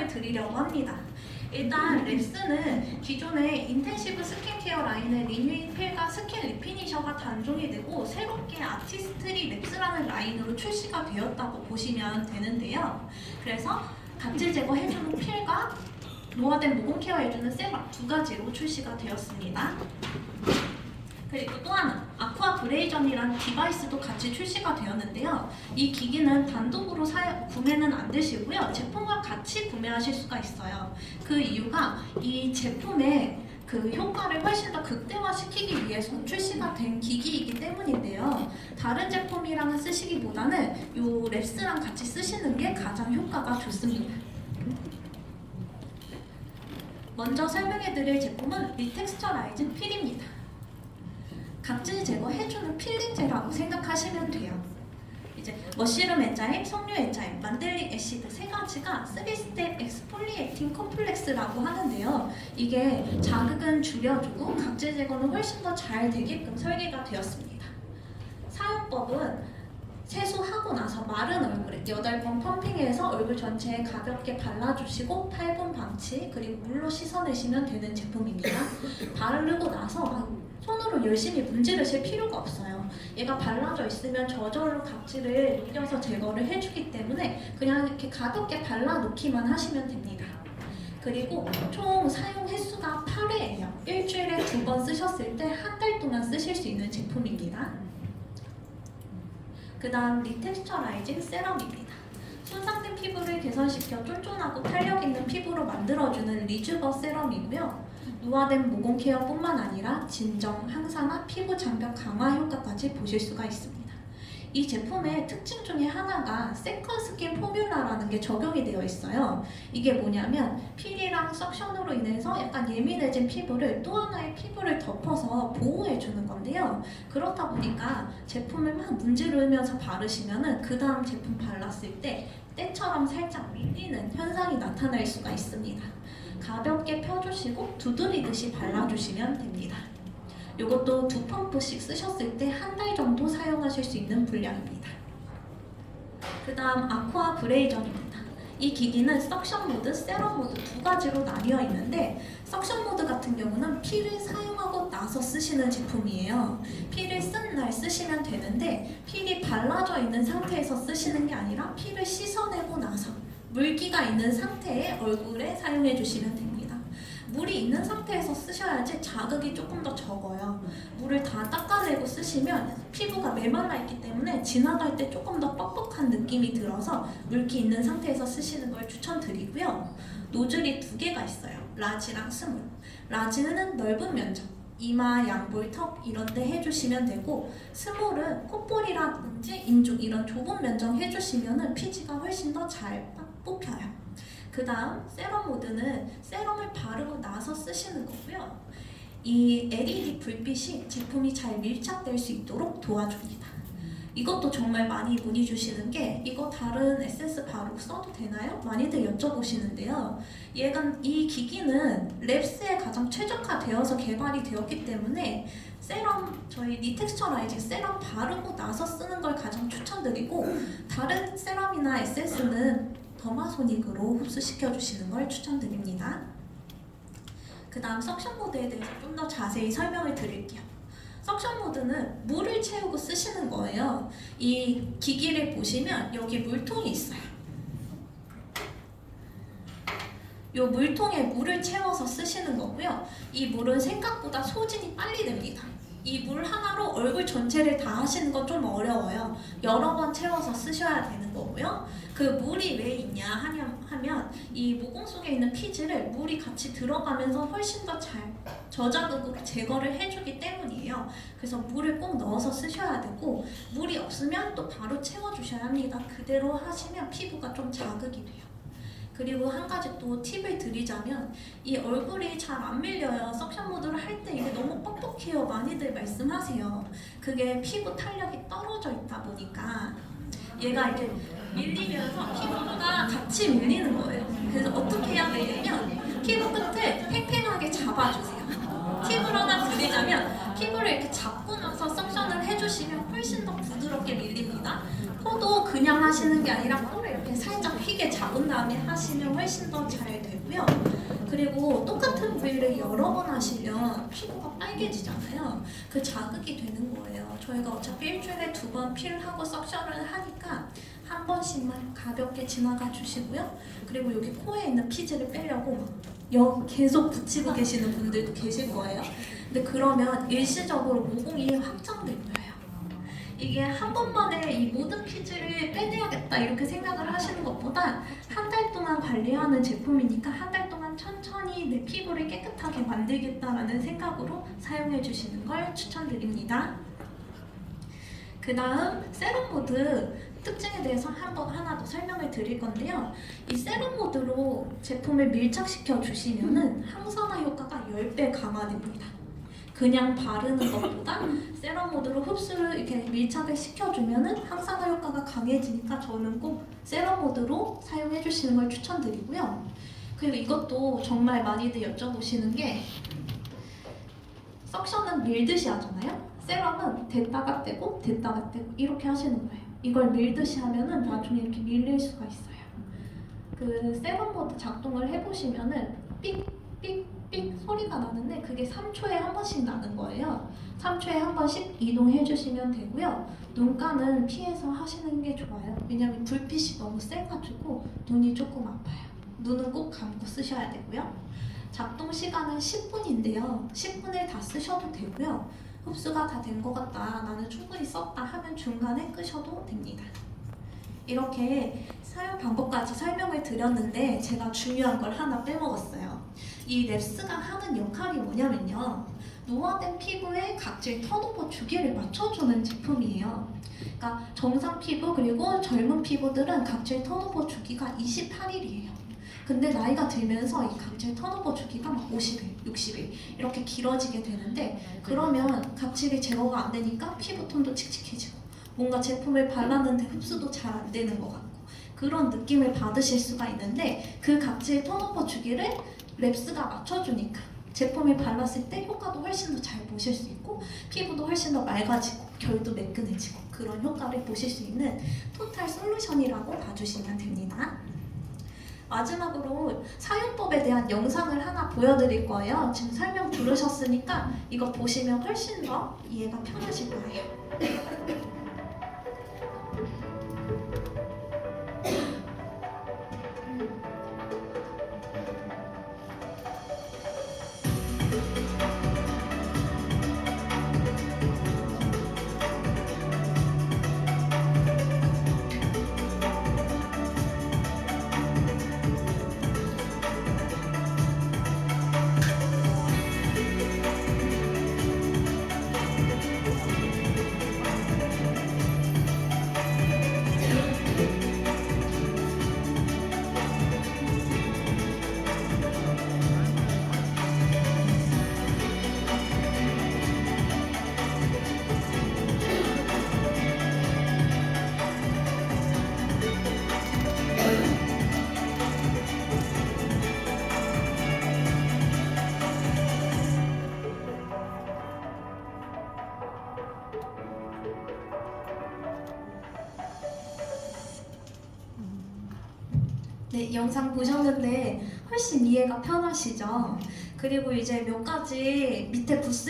설명을 드리려고 합니다. 일단 랩스는 기존의 인텐시브 스킨케어 라인의 리뉴인 필과 스킨 리피니셔가 단종이 되고 새롭게 아티스트리 랩스라는 라인으로 출시가 되었다고 보시면 되는데요. 그래서 각질 제거해주는 필과 노화된 모공 케어해주는 세럼 두 가지로 출시가 되었습니다. 그리고 또 하나, 아쿠아 브레이전이라는 디바이스도 같이 출시가 되었는데요. 이 기기는 단독으로 구매는 안 되시고요. 제품과 같이 구매하실 수가 있어요. 그 이유가 이 제품의 그 효과를 훨씬 더 극대화시키기 위해서 출시가 된 기기이기 때문인데요. 다른 제품이랑 쓰시기보다는 이 랩스랑 같이 쓰시는 게 가장 효과가 좋습니다. 먼저 설명해드릴 제품은 리텍스처라이징 필입니다. 각질 제거해주는 필링제라고 생각하시면 돼요. 이제 머쉬룸 엔자임, 석류 엔자임, 만델릭 애시드 세 가지가 3스텝 엑스폴리에이팅 컴플렉스라고 하는데요. 이게 자극은 줄여주고 각질 제거는 훨씬 더 잘 되게끔 설계가 되었습니다. 사용법은 세수하고 나서 마른 얼굴에 8번 펌핑해서 얼굴 전체에 가볍게 발라주시고 8분 방치 그리고 물로 씻어내시면 되는 제품입니다. 바르고 나서 손으로 열심히 문지르실 필요가 없어요. 얘가 발라져 있으면 저절로 각질을 녹여서 제거를 해주기 때문에 그냥 이렇게 가볍게 발라놓기만 하시면 됩니다. 그리고 총 사용 횟수가 8회예요. 일주일에 2번 쓰셨을 때 한 달 동안 쓰실 수 있는 제품입니다. 그 다음 리텍스처라이징 세럼입니다. 손상된 피부를 개선시켜 쫀쫀하고 탄력 있는 피부로 만들어주는 리주버 세럼이고요. 노화된 모공 케어뿐만 아니라 진정, 항산화, 피부 장벽 강화 효과까지 보실 수가 있습니다. 이 제품의 특징 중에 하나가 세컨 스킨 포뮬라라는 게 적용이 되어 있어요. 이게 뭐냐면 필이랑 석션으로 인해서 약간 예민해진 피부를 또 하나의 피부를 덮어서 보호해주는 건데요. 그렇다 보니까 제품을 막 문지르면서 바르시면은 그 다음 제품 발랐을 때 때처럼 살짝 밀리는 현상이 나타날 수가 있습니다. 가볍게 펴주시고 두드리듯이 발라주시면 됩니다. 이것도 2펌프씩 쓰셨을 때 한 달 정도 사용하실 수 있는 분량입니다. 그 다음 아쿠아 브레이전입니다. 이 기기는 석션 모드, 세럼 모드 두 가지로 나뉘어 있는데 석션 모드 같은 경우는 필을 사용하고 나서 쓰시는 제품이에요. 필을 쓴 날 쓰시면 되는데 필이 발라져 있는 상태에서 쓰시는 게 아니라 필을 씻어내고 나서 물기가 있는 상태의 얼굴에 사용해 주시면 됩니다. 물이 있는 상태에서 쓰셔야지 자극이 조금 더 적어요. 물을 다 닦아내고 쓰시면 피부가 메말라 있기 때문에 지나갈 때 조금 더 뻑뻑한 느낌이 들어서 물기 있는 상태에서 쓰시는 걸 추천드리고요. 노즐이 2개가 있어요. 라지랑 스몰. 라지는 넓은 면적, 이마, 양볼, 턱 이런 데 해주시면 되고 스몰은 콧볼이라든지 인중 이런 좁은 면적 해주시면 피지가 훨씬 더 잘 뽑혀요. 그 다음 세럼 모드는 세럼을 바르고 나서 쓰시는 거고요. 이 LED 불빛이 제품이 잘 밀착될 수 있도록 도와줍니다. 이것도 정말 많이 문의 주시는 게 이거 다른 에센스 바르고 써도 되나요? 많이들 여쭤보시는데요. 이 기기는 랩스에 가장 최적화되어서 개발이 되었기 때문에 세럼, 저희 리텍스처라이징 세럼 바르고 나서 쓰는 걸 가장 추천드리고 다른 세럼이나 에센스는 더마소닉으로 흡수시켜 주시는 걸 추천드립니다. 그 다음 석션 모드에 대해서 좀 더 자세히 설명을 드릴게요. 석션 모드는 물을 채우고 쓰시는 거예요. 이 기기를 보시면 여기 물통이 있어요. 이 물통에 물을 채워서 쓰시는 거고요. 이 물은 생각보다 소진이 빨리 됩니다. 이 물 하나로 얼굴 전체를 다 하시는 건 좀 어려워요. 여러 번 채워서 쓰셔야 되는 거고요. 그 물이 왜 있냐 하면 이 모공 속에 있는 피지를 물이 같이 들어가면서 훨씬 더 잘 저자극으로 제거를 해주기 때문이에요. 그래서 물을 꼭 넣어서 쓰셔야 되고 물이 없으면 또 바로 채워주셔야 합니다. 그대로 하시면 피부가 좀 자극이 돼요. 그리고 한 가지 또 팁을 드리자면 이 얼굴이 잘 안 밀려요. 석션 모드를 할 때 이게 너무 뻑뻑해요. 많이들 말씀하세요. 그게 피부 탄력이 떨어져 있다 보니까 얘가 이렇게 밀리면서 피부가 같이 밀리는 거예요. 그래서 어떻게 해야 되냐면 피부 끝을 팽팽하게 잡아주세요. 팁을 하나 드리자면 피부를 이렇게 잡고 나서 석션을 해주시면 훨씬 더 부드럽게 밀립니다. 코도 그냥 하시는 게 아니라 코를 이렇게 살짝 휘게 잡은 잡은 다음에 하시면 훨씬 더 잘 되고요. 그리고 똑같은 부위를 여러 번 하시면 피부가 빨개지잖아요. 그 자극이 되는 거예요. 저희가 어차피 일주일에 2번 필하고 석션을 하니까 한 번씩만 가볍게 지나가 주시고요. 그리고 여기 코에 있는 피지를 빼려고 계속 붙이고 계시는 분들도 계실 거예요. 근데 그러면 일시적으로 모공이 확장될 거예요. 이게 한 번만에 이 모든 피지를 빼내야겠다 이렇게 생각을 하시는 것보다 한 달 동안 관리하는 제품이니까 한 달 동안 천천히 내 피부를 깨끗하게 만들겠다라는 생각으로 사용해 주시는 걸 추천드립니다. 그 다음 세럼 모드 특징에 대해서 하나 더 설명을 드릴 건데요. 이 세럼 모드로 제품을 밀착시켜 주시면은 항산화 효과가 10배 강화됩니다. 그냥 바르는 것보다 세럼 모드로 흡수를 이렇게 밀착을 시켜주면은 항산화 효과가 강해지니까 저는 꼭 세럼 모드로 사용해 주시는 걸 추천드리고요. 그리고 이것도 정말 많이들 여쭤보시는 게 석션은 밀듯이 하잖아요. 세럼은 됐다가 떼고 됐다가 떼고 이렇게 하시는 거예요. 이걸 밀듯이 하면은 나중에 이렇게 밀릴 수가 있어요. 그 세럼 모드 작동을 해보시면은 삑삑삑 소리가 나는데 그게 3초에 한 번씩 나는 거예요. 3초에 한 번씩 이동해 주시면 되고요. 눈가는 피해서 하시는 게 좋아요. 왜냐면 불빛이 너무 세가지고 눈이 조금 아파요. 눈은 꼭 감고 쓰셔야 되고요. 작동 시간은 10분인데요. 10분을 다 쓰셔도 되고요. 흡수가 다 된 것 같다, 나는 충분히 썼다 하면 중간에 끄셔도 됩니다. 이렇게 사용 방법까지 설명을 드렸는데 제가 중요한 걸 하나 빼먹었어요. 이 랩스가 하는 역할이 뭐냐면요. 노화된 피부에 각질 턴오버 주기를 맞춰주는 제품이에요. 그러니까 정상 피부 그리고 젊은 피부들은 각질 턴오버 주기가 28일이에요. 근데 나이가 들면서 이 각질 턴오버 주기가 막 50일, 60일 이렇게 길어지게 되는데 그러면 각질이 제거가 안 되니까 피부톤도 칙칙해지고 뭔가 제품을 발랐는데 흡수도 잘 안 되는 것 같고 그런 느낌을 받으실 수가 있는데 그 각질 턴오버 주기를 랩스가 맞춰주니까 제품을 발랐을 때 효과도 훨씬 더 잘 보실 수 있고 피부도 훨씬 더 맑아지고 결도 매끈해지고 그런 효과를 보실 수 있는 토탈 솔루션이라고 봐주시면 됩니다. 마지막으로 사용법에 대한 영상을 하나 보여드릴 거예요. 지금 설명 들으셨으니까 이거 보시면 훨씬 더 이해가 편하실 거예요. 네, 영상 보셨는데 훨씬 이해가 편하시죠? 그리고 이제 몇 가지 밑에 부스